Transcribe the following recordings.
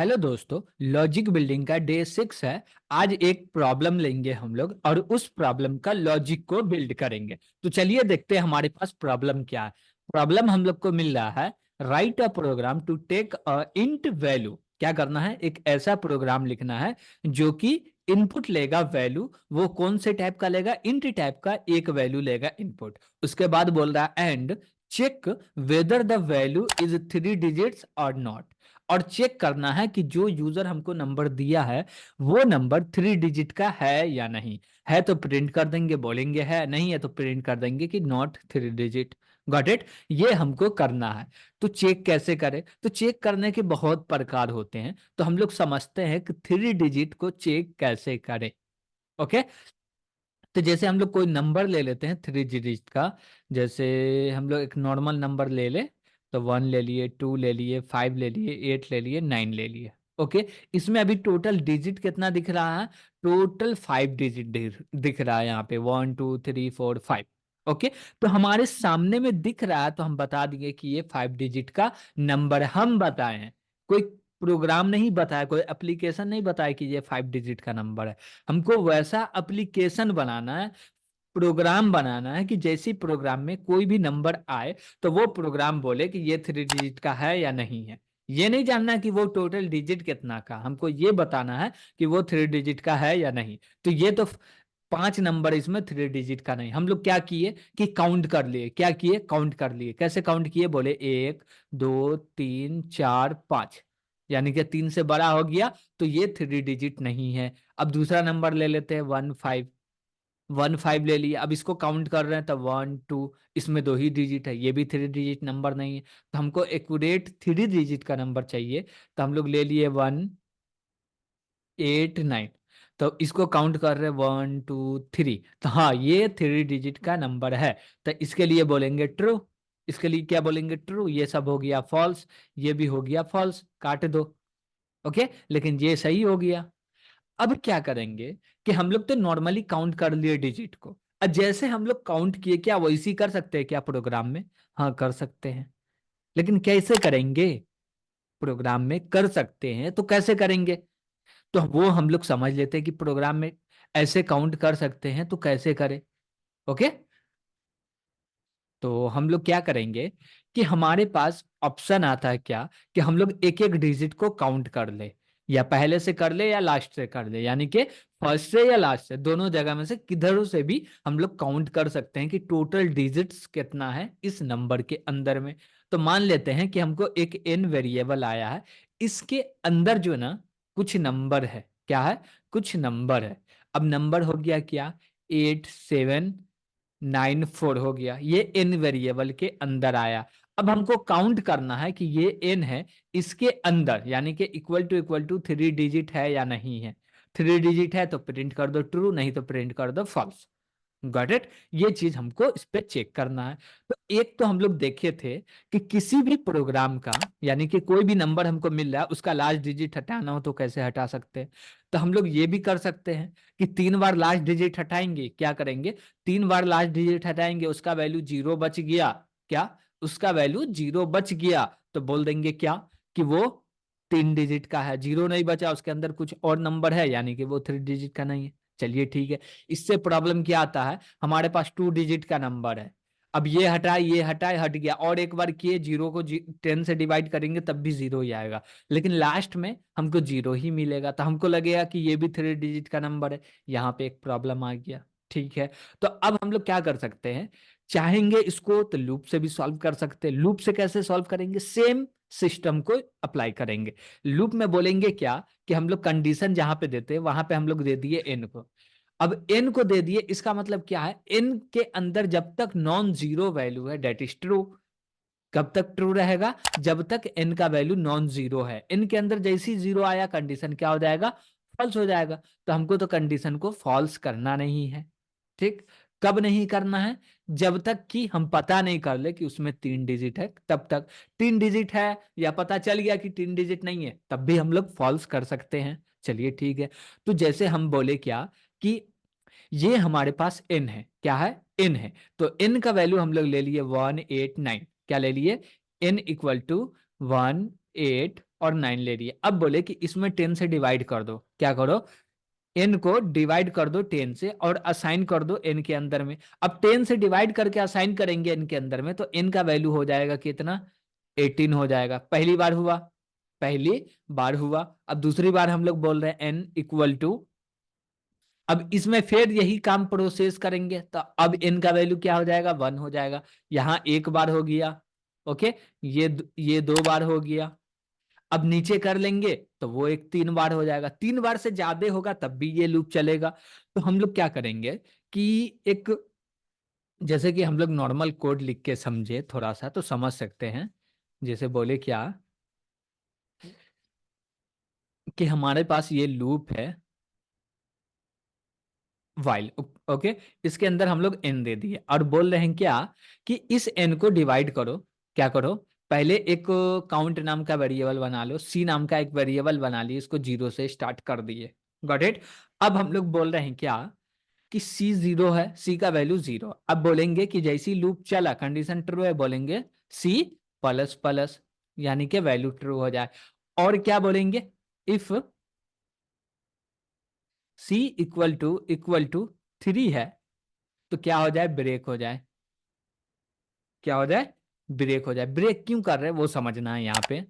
Hello दोस्तों, logic building का day 6 है। आज एक प्रॉब्लम लेंगे हम लोग और उस प्रॉब्लम का लॉजिक को बिल्ड करेंगे। तो चलिए देखते हैं हमारे पास प्रॉब्लम क्या है। प्रॉब्लम हम लोग को मिल रहा है, write a program to take a int value. क्या करना है, एक ऐसा प्रोग्राम लिखना है जो कि इनपुट लेगा वैल्यू। वो कौन से टाइप का लेगा, इंट टाइप का एक वैल्यू लेगा इनपुट। उसके बाद बोल रहा है and check whether the value is 3 digits और नॉट। और चेक करना है कि जो यूजर हमको नंबर दिया है वो नंबर 3 डिजिट का है या नहीं है। तो प्रिंट कर देंगे, बोलेंगे है, नहीं है तो प्रिंट कर देंगे कि नॉट 3 डिजिट। Got it. ये हमको करना है। तो चेक कैसे करें, तो चेक करने के बहुत प्रकार होते हैं, तो हम लोग समझते हैं कि 3 डिजिट को चेक कैसे करें। ओके। तो जैसे हम लोग कोई नंबर ले लेते हैं 3 डिजिट का। जैसे हम लोग एक नॉर्मल नंबर ले ले, तो 1 ले लिए, 2 ले लिए, 5 ले लिए, 8 ले लिए, 9 ले लिए। ओके। इसमें अभी टोटल डिजिट कितना दिख रहा है, टोटल 5 डिजिट दिख रहा है यहाँ पे, 1 2 3 4 5। ओके। तो हमारे सामने में दिख रहा है तो हम बता दिए कि ये 5 डिजिट का नंबर हम बताए हैं। कोई प्रोग्राम नहीं बताया, कोई एप्लीकेशन नहीं बताया कि ये 5 डिजिट का नंबर है। हमको वैसा एप्लीकेशन बनाना है, प्रोग्राम बनाना है कि जैसे प्रोग्राम में कोई भी नंबर आए तो वो प्रोग्राम बोले कि ये 3 डिजिट का है या नहीं है। ये नहीं जानना कि वो टोटल डिजिट कितना का, हमको ये बताना है कि वो 3 डिजिट का है या नहीं। तो ये तो 5 नंबर इसमें 3 डिजिट का नहीं। हम लोग क्या किए कि काउंट कर लिए। क्या किए, काउंट कर लिए। कैसे काउंट किए, बोले 1 2 3 4 5, यानी कि 3 से बड़ा हो गया तो ये 3 डिजिट नहीं है। अब दूसरा नंबर ले लेते हैं 1 5। 1 5 ले लिया, अब इसको काउंट कर रहे हैं तो 1 2, इसमें 2 ही डिजिट है, ये भी 3 डिजिट नंबर नहीं है। तो हमको एक्यूरेट 3 डिजिट का नंबर चाहिए। तो हम लोग ले लिए 1 8 9। तो इसको काउंट कर रहे हैं 1 2 3, तो हाँ ये 3 डिजिट का नंबर है। तो इसके लिए बोलेंगे ट्रू। इसके लिए क्या बोलेंगे, ट्रू। ये सब हो गया फॉल्स, ये भी हो गया फॉल्स, काट दो। ओके, लेकिन ये सही हो गया। अब क्या करेंगे कि हम लोग तो नॉर्मली काउंट कर लिए डिजिट को। अब जैसे हम लोग काउंट किए, क्या वैसे ही कर सकते हैं क्या प्रोग्राम में? हाँ कर सकते हैं, लेकिन कैसे करेंगे? प्रोग्राम में कर सकते हैं तो कैसे करेंगे, तो वो हम लोग समझ लेते हैं कि प्रोग्राम में ऐसे काउंट कर सकते हैं तो कैसे करें। ओके। तो हम लोग क्या करेंगे कि हमारे पास ऑप्शन आता है क्या, कि हम लोग एक एक डिजिट को काउंट कर ले, या पहले से कर ले या लास्ट से कर ले, यानी कि फर्स्ट से या लास्ट से, दोनों जगह में से किधर से भी हम लोग काउंट कर सकते हैं कि टोटल डिजिट्स कितना है इस नंबर के अंदर में। तो मान लेते हैं कि हमको एक n वेरिएबल आया है, इसके अंदर जो ना कुछ नंबर है। क्या है, कुछ नंबर है। अब नंबर हो गया क्या, 8794 हो गया, ये एन वेरिएबल के अंदर आया। अब हमको काउंट करना है कि ये एन है, इसके अंदर यानी कि इक्वल टू 3 डिजिट है या नहीं है। 3 डिजिट है तो प्रिंट कर दो ट्रू, नहीं तो प्रिंट कर दो फॉल्स। Got it. ये चीज हमको इस पे चेक करना है। तो एक तो हम लोग देखे थे कि किसी भी प्रोग्राम का, यानी कि कोई भी नंबर हमको मिल रहा है उसका लास्ट डिजिट हटाना हो तो कैसे हटा सकते हैं। तो हम लोग ये भी कर सकते हैं कि 3 बार लास्ट डिजिट हटाएंगे। क्या करेंगे, 3 बार लास्ट डिजिट हटाएंगे, उसका वैल्यू 0 बच गया। क्या, उसका वैल्यू 0 बच गया, तो बोल देंगे क्या कि वो 3 डिजिट का है। 0 नहीं बचा, उसके अंदर कुछ और नंबर है, यानी कि वो 3 डिजिट का नहीं है। चलिए ठीक है। इससे प्रॉब्लम क्या आता है, हमारे पास 2 डिजिट का नंबर है। अब ये हटाए, ये हटाए, हट गया, और एक बार किए, 0 को 10 से डिवाइड करेंगे तब भी 0 ही आएगा, लेकिन लास्ट में हमको 0 ही मिलेगा, तो हमको लगेगा कि ये भी 3 डिजिट का नंबर है। यहाँ पे एक प्रॉब्लम आ गया। ठीक है। तो अब हम लोग क्या कर सकते हैं, चाहेंगे इसको तो लूप से भी सॉल्व कर सकते हैं। लूप से कैसे सॉल्व करेंगे, सेम सिस्टम को अप्लाई करेंगे। लूप में बोलेंगे क्या कि हम लोग कंडीशन जहां पे देते हैं वहां पे हम लोग दे दिए एन को। अब एन को दे दिए, इसका मतलब क्या है, एन के अंदर जब तक नॉन जीरो वैल्यू है डेट इज ट्रू। कब तक ट्रू रहेगा, जब तक एन का वैल्यू नॉन जीरो है। एन के अंदर जैसे ही जीरो आया कंडीशन क्या हो जाएगा, फॉल्स हो जाएगा। तो हमको तो कंडीशन को फॉल्स करना नहीं है। ठीक। कब नहीं करना है, जब तक कि हम पता नहीं कर ले कि उसमें 3 डिजिट है, तब तक। 3 डिजिट है या पता चल गया कि 3 डिजिट नहीं है, तब भी हम लोग फॉल्स कर सकते हैं। चलिए ठीक है। तो जैसे हम बोले क्या कि ये हमारे पास n है। क्या है, n है। तो n का वैल्यू हम लोग ले लिए 189। क्या ले लिए, n इक्वल टू 1 8 और 9 ले रही है। अब बोले कि इसमें 10 से डिवाइड कर दो, क्या करो, n को डिवाइड कर दो 10 से और असाइन कर दो n के अंदर में। अब 10 से डिवाइड करके असाइन करेंगे n के अंदर में, तो n का वैल्यू हो जाएगा कितना, 18 हो जाएगा। पहली बार हुआ, पहली बार हुआ। अब दूसरी बार हम लोग बोल रहे हैं n इक्वल टू, अब इसमें फिर यही काम प्रोसेस करेंगे, तो अब n का वैल्यू क्या हो जाएगा, 1 हो जाएगा। यहाँ एक बार हो गया, ओके, ये 2 बार हो गया। अब नीचे कर लेंगे तो वो एक 3 बार हो जाएगा। 3 बार से ज्यादा होगा तब भी ये लूप चलेगा। तो हम लोग क्या करेंगे कि एक, जैसे कि हम लोग नॉर्मल कोड लिख के समझे थोड़ा सा तो समझ सकते हैं। जैसे बोले क्या कि हमारे पास ये लूप है वाइल, ओके, इसके अंदर हम लोग एन दे दिए और बोल रहे हैं क्या कि इस एन को डिवाइड करो। क्या करो, पहले एक काउंट नाम का वेरिएबल बना लो, सी नाम का एक वेरिएबल बना लिए, इसको 0 से स्टार्ट कर दिए, गॉट इट। अब हम लोग बोल रहे हैं क्या कि सी 0 है, सी का वैल्यू 0। अब बोलेंगे कि जैसी लूप चला कंडीशन ट्रू है, बोलेंगे सी प्लस प्लस, यानी कि वैल्यू ट्रू हो जाए। और क्या बोलेंगे, इफ सी इक्वल टू 3 है तो क्या हो जाए, ब्रेक हो जाए। क्या हो जाए, ब्रेक हो जाए। ब्रेक क्यों कर रहे हैं वो समझना है यहाँ पे।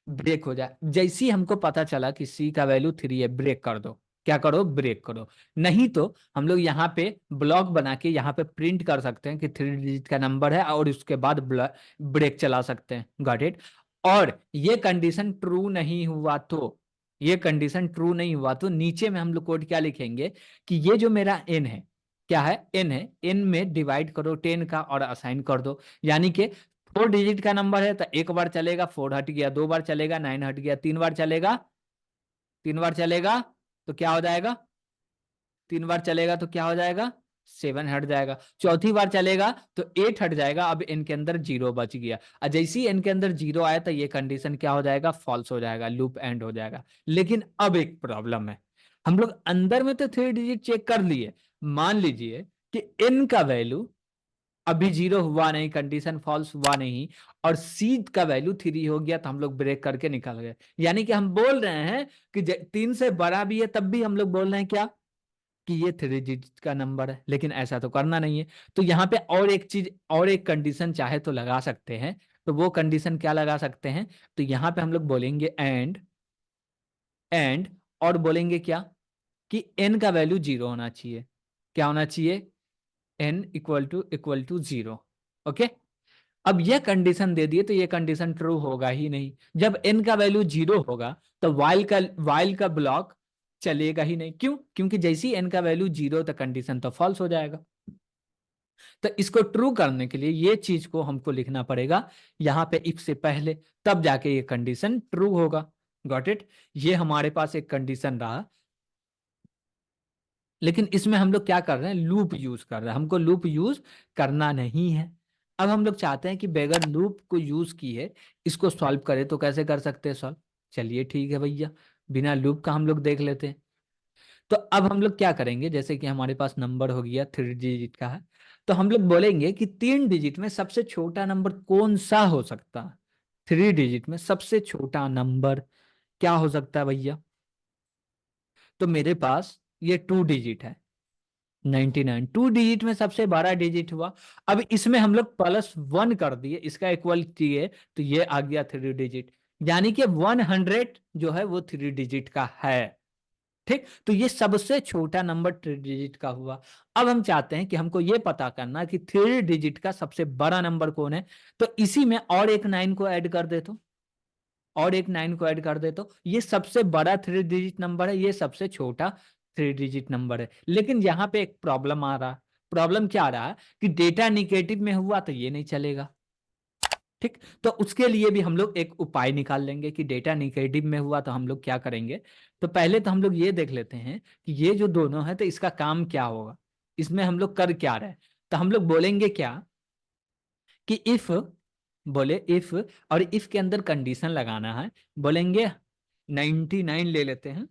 ब्रेक हो जाए, जैसे ही हमको पता चला कि सी का वैल्यू 3 है, ब्रेक कर दो। क्या करो, ब्रेक करो। नहीं तो हम लोग यहाँ पे ब्लॉक बना के यहाँ पे प्रिंट कर सकते हैं कि 3 डिजिट का नंबर है और उसके बाद ब्रेक चला सकते हैं, गॉट इट। और ये कंडीशन ट्रू नहीं हुआ तो, ये कंडीशन ट्रू नहीं हुआ तो नीचे में हम लोग कोड क्या लिखेंगे कि ये जो मेरा एन है, क्या है, एन है, एन में डिवाइड करो 10 का और असाइन कर दो। यानी कि 4 डिजिट का नंबर है तो एक बार चलेगा 4 हट गया, 2 बार चलेगा 9 हट गया, 3 बार चलेगा, 3 बार चलेगा तो क्या हो जाएगा, 3 बार चलेगा तो क्या हो जाएगा, 7 हट जाएगा। चौथी बार चलेगा तो 8 हट जाएगा। अब इनके अंदर 0 बच गया, और जैसे ही इनके अंदर 0 आया तो ये कंडीशन क्या हो जाएगा, फॉल्स हो जाएगा, लूप एंड हो जाएगा। लेकिन अब एक प्रॉब्लम है, हम लोग अंदर में तो 3 डिजिट चेक कर लिए, मान लीजिए कि n का वैल्यू अभी 0 हुआ नहीं, कंडीशन फॉल्स हुआ नहीं, और सी का वैल्यू 3 हो गया, तो हम लोग ब्रेक करके निकल गए। यानी कि हम बोल रहे हैं कि 3 से बड़ा भी है तब भी हम लोग बोल रहे हैं क्या कि ये 3 डिजिट का नंबर है, लेकिन ऐसा तो करना नहीं है। तो यहाँ पे और एक चीज, और एक कंडीशन चाहे तो लगा सकते हैं। तो वो कंडीशन क्या लगा सकते हैं, तो यहाँ पे हम लोग बोलेंगे एंड और बोलेंगे क्या कि n का वैल्यू 0 होना चाहिए। क्या होना चाहिए, n इक्वल टू 0, ओके। अब यह कंडीशन दे दिए तो ये कंडीशन ट्रू होगा ही नहीं। जब n का वैल्यू 0 होगा तो वाइल का ब्लॉक चलेगा ही नहीं। क्यों, क्योंकि जैसे ही n का वैल्यू 0 तो कंडीशन तो फॉल्स हो जाएगा। तो इसको ट्रू करने के लिए ये चीज को हमको लिखना पड़ेगा यहाँ पे इफ से पहले, तब जाके ये कंडीशन ट्रू होगा, गॉट इट। ये हमारे पास एक कंडीशन रहा, लेकिन इसमें हम लोग क्या कर रहे हैं, लूप यूज कर रहे हैं, हमको लूप यूज करना नहीं है। अब हम लोग चाहते हैं कि बगैर लूप को यूज किए इसको सॉल्व करें, तो कैसे कर सकते हैं सॉल्व, चलिए ठीक है भैया, बिना लूप का हम लोग देख लेते हैं। तो अब हम लोग क्या करेंगे, जैसे कि हमारे पास नंबर हो गया 3 डिजिट का है, तो हम लोग बोलेंगे कि 3 डिजिट में सबसे छोटा नंबर कौन सा हो सकता है। 3 डिजिट में सबसे छोटा नंबर क्या हो सकता है भैया, तो मेरे पास ये 2 डिजिट है, 99। 2 डिजिट में सबसे बड़ा डिजिट हुआ। अब इसमें हम लोग +1 कर दिए, इसका इक्वल किए, तो ये आ गया 3 डिजिट। यानी कि 100 जो है वो 3 डिजिट का है, ठीक। तो ये सबसे छोटा नंबर 3 डिजिट का हुआ। अब हम चाहते हैं कि हमको ये पता करना कि 3 डिजिट का सबसे बड़ा नंबर कौन है, तो इसी में और एक 9 को ऐड कर दे तो, और एक 9 को ऐड कर दे तो ये सबसे बड़ा 3 डिजिट नंबर है, ये सबसे छोटा 3 डिजिट नंबर है। लेकिन यहाँ पे एक प्रॉब्लम आ रहा, प्रॉब्लम क्या आ रहा है कि डेटा निगेटिव में हुआ तो ये नहीं चलेगा, ठीक। तो उसके लिए भी हम लोग एक उपाय निकाल लेंगे कि डेटा निगेटिव में हुआ तो हम लोग क्या करेंगे। तो पहले तो हम लोग ये देख लेते हैं कि ये जो दोनों है तो इसका काम क्या होगा, इसमें हम लोग कर क्या रहे हैं। तो हम लोग बोलेंगे क्या कि इफ, बोले इफ, और इफ के अंदर कंडीशन लगाना है, बोलेंगे 99 ले लेते हैं,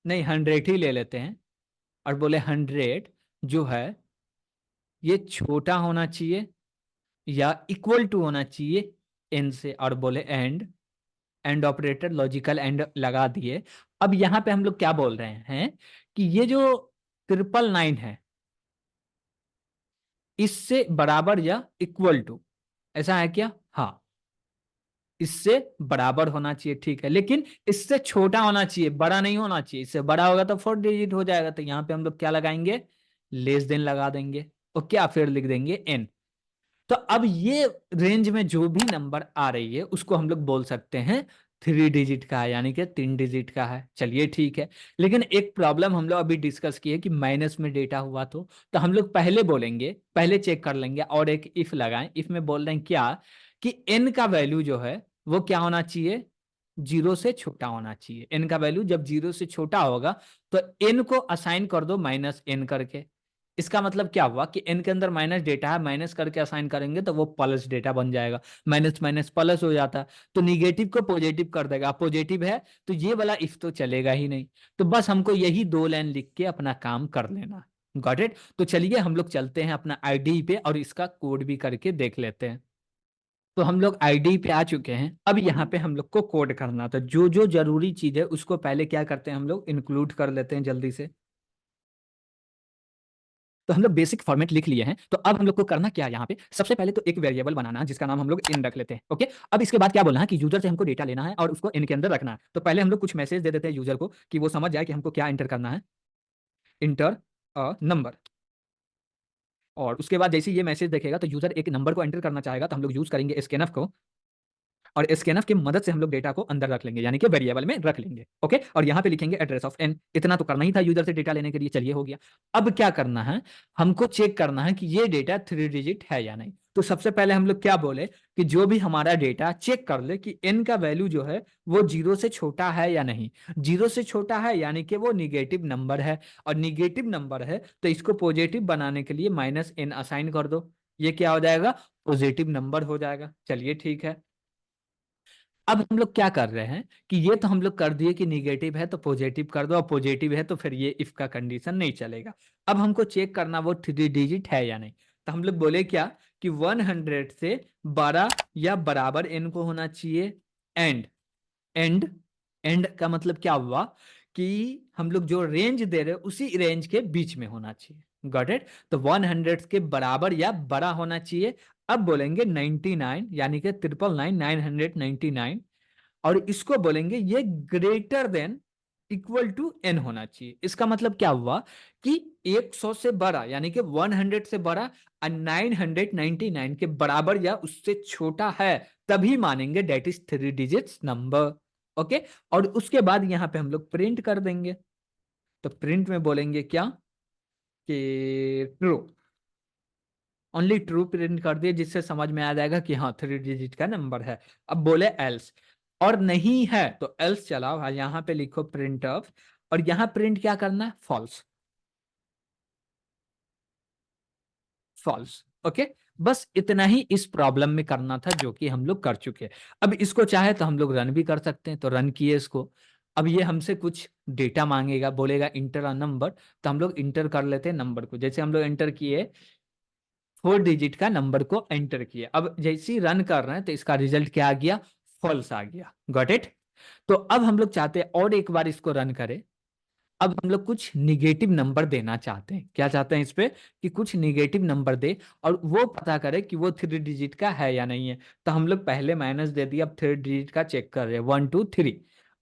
नहीं 100 ही ले लेते हैं, और बोले 100 जो है ये छोटा होना चाहिए या इक्वल टू होना चाहिए एन से और बोले एंड ऑपरेटर लॉजिकल एंड लगा दिए। अब यहाँ पे हम लोग क्या बोल रहे हैं कि ये जो 999 है इससे बराबर या इक्वल टू, ऐसा है क्या? हाँ, इससे बराबर होना चाहिए, ठीक है, लेकिन इससे छोटा होना चाहिए, बड़ा नहीं होना चाहिए। इससे बड़ा होगा तो 4 डिजिट हो जाएगा, तो यहाँ पे हम लोग क्या लगाएंगे? लेस देन लगा देंगे। और क्या फिर लिख देंगे एन। तो अब ये रेंज में जो भी नंबर आ रही है उसको हम लोग बोल सकते हैं 3 डिजिट का है, यानी कि 3 डिजिट का है। चलिए ठीक है, लेकिन एक प्रॉब्लम हम लोग अभी डिस्कस किए कि माइनस में डेटा हुआ तो हम लोग पहले बोलेंगे, पहले चेक कर लेंगे और एक इफ लगाएं। इफ में बोल रहे हैं क्या कि एन का वैल्यू जो है वो क्या होना चाहिए? 0 से छोटा होना चाहिए। एन का वैल्यू जब 0 से छोटा होगा तो एन को असाइन कर दो माइनस एन करके। इसका मतलब क्या हुआ कि एन के अंदर माइनस डेटा है, माइनस करके असाइन करेंगे तो वो प्लस डेटा बन जाएगा। माइनस माइनस प्लस हो जाता है, तो निगेटिव को पॉजिटिव कर देगा। पॉजिटिव है तो ये वाला इफ तो चलेगा ही नहीं। तो बस हमको यही 2 लाइन लिख के अपना काम कर लेना। Got it? तो चलिए हम लोग चलते हैं अपना आईडी पे और इसका कोड भी करके देख लेते हैं। तो हम लोग आईडी पे आ चुके हैं। अब यहाँ पे हम लोग को कोड करना था, जो जो जरूरी चीज है उसको पहले क्या करते हैं हम लोग इंक्लूड कर लेते हैं जल्दी से। तो हम लोग बेसिक फॉर्मेट लिख लिए हैं। तो अब हम लोग को करना क्या है, यहाँ पे सबसे पहले तो एक वेरिएबल बनाना है जिसका नाम हम लोग इन रख लेते हैं। ओके, अब इसके बाद क्या बोलना है कि यूजर से हमको डेटा लेना है और उसको इन के अंदर रखना है। तो पहले हम लोग कुछ मैसेज दे देते हैं यूजर को कि वो समझ जाए कि हमको क्या इंटर करना है। Inter a number. और उसके बाद जैसे ये मैसेज देखेगा तो यूजर एक नंबर को एंटर करना चाहेगा तो हम लोग यूज करेंगे स्कैनफ को। और स्कैनफ की मदद से हम लोग डेटा को अंदर रख लेंगे, यानी कि वेरिएबल में रख लेंगे। ओके, और यहाँ पे लिखेंगे एड्रेस ऑफ एन। इतना तो करना ही था यूजर से डेटा लेने के लिए। चलिए हो गया। अब क्या करना है, हमको चेक करना है कि ये डेटा 3 डिजिट है या नहीं। तो सबसे पहले हम लोग क्या बोले कि जो भी हमारा डेटा चेक कर ले कि एन का वैल्यू जो है वो 0 से छोटा है या नहीं। 0 से छोटा है यानी कि वो निगेटिव नंबर है, और निगेटिव नंबर है तो इसको पॉजिटिव बनाने के लिए माइनस एन असाइन कर दो। ये क्या हो जाएगा? पॉजिटिव नंबर हो जाएगा। चलिए ठीक है। अब हम लोग क्या कर रहे हैं कि ये तो हम लोग कर दिए कि निगेटिव है तो पॉजिटिव कर दो, और पॉजिटिव है तो फिर ये इफ का कंडीशन नहीं चलेगा। अब हमको चेक करना वो 3 डिजिट है या नहीं। तो हम लोग बोले क्या कि 100 से बड़ा या बराबर एन को होना चाहिए। एंड एंड एंड का मतलब क्या हुआ कि हम लोग जो रेंज दे रहे हैं उसी रेंज के बीच में होना चाहिए। Got it? तो 100 के बराबर या बड़ा होना चाहिए। अब बोलेंगे 99, यानी कि 999 और इसको बोलेंगे ये greater than equal to N होना चाहिए। इसका मतलब क्या हुआ कि 100 से बड़ा यानी कि 100 से बड़ा और 999 के बराबर या उससे छोटा है तभी मानेंगे that is 3 digits number. Okay, और उसके बाद यहां पे हम लोग प्रिंट कर देंगे। तो प्रिंट में बोलेंगे क्या कि ट्रू, ओनली ट्रू प्रिंट कर दिए, जिससे समझ में आ जाएगा कि हाँ 3 डिजिट का नंबर है। अब बोले एल्स, और नहीं है तो एल्स चलाओ, हाँ यहाँ पे लिखो प्रिंट ऑफ, और यहाँ प्रिंट क्या करना है? फॉल्स। फॉल्स। ओके, बस इतना ही इस प्रॉब्लम में करना था जो कि हम लोग कर चुके हैं। अब इसको चाहे तो हम लोग रन भी कर सकते हैं, तो रन किए इसको। अब ये हमसे कुछ डेटा मांगेगा, बोलेगा इंटर अ नंबर। तो हम लोग इंटर कर लेते हैं नंबर को। जैसे हम लोग एंटर किए 4 डिजिट का नंबर को एंटर किया। अब जैसे ही रन कर रहे हैं तो इसका रिजल्ट क्या आ गया? फॉल्स आ गया। Got it? तो अब हम लोग चाहते हैं और एक बार इसको रन करें। अब हम लोग कुछ निगेटिव नंबर देना चाहते हैं। क्या चाहते हैं इस पे कि कुछ निगेटिव नंबर दे और वो पता करे कि वो 3 डिजिट का है या नहीं है। तो हम लोग पहले माइनस दे दिया, अब 3 डिजिट का चेक कर रहे हैं 1 2 3।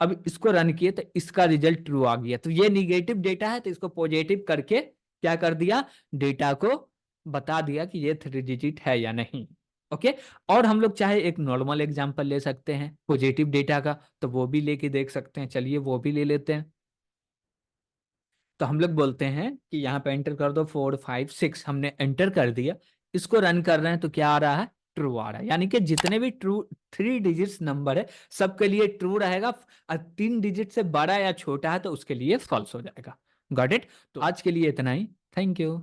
अब इसको रन किए तो इसका रिजल्ट ट्रू आ गया। तो ये निगेटिव डेटा है तो इसको पॉजिटिव करके क्या कर दिया? डेटा को बता दिया कि ये 3 डिजिट है या नहीं। ओके, और हम लोग चाहे एक नॉर्मल एग्जांपल ले सकते हैं पॉजिटिव डेटा का, तो वो भी लेके देख सकते हैं। चलिए वो भी ले लेते हैं। तो हम लोग बोलते हैं कि यहाँ पे एंटर कर दो 4 5 6, हमने एंटर कर दिया। इसको रन कर रहे हैं तो क्या आ रहा है? ट्रू आ रहा है, यानी कि जितने भी ट्रू 3 डिजिट्स नंबर है सबके लिए ट्रू रहेगा, और 3 डिजिट से बड़ा या छोटा है तो उसके लिए फॉल्स हो जाएगा। Got it? तो आज के लिए इतना ही। Thank you.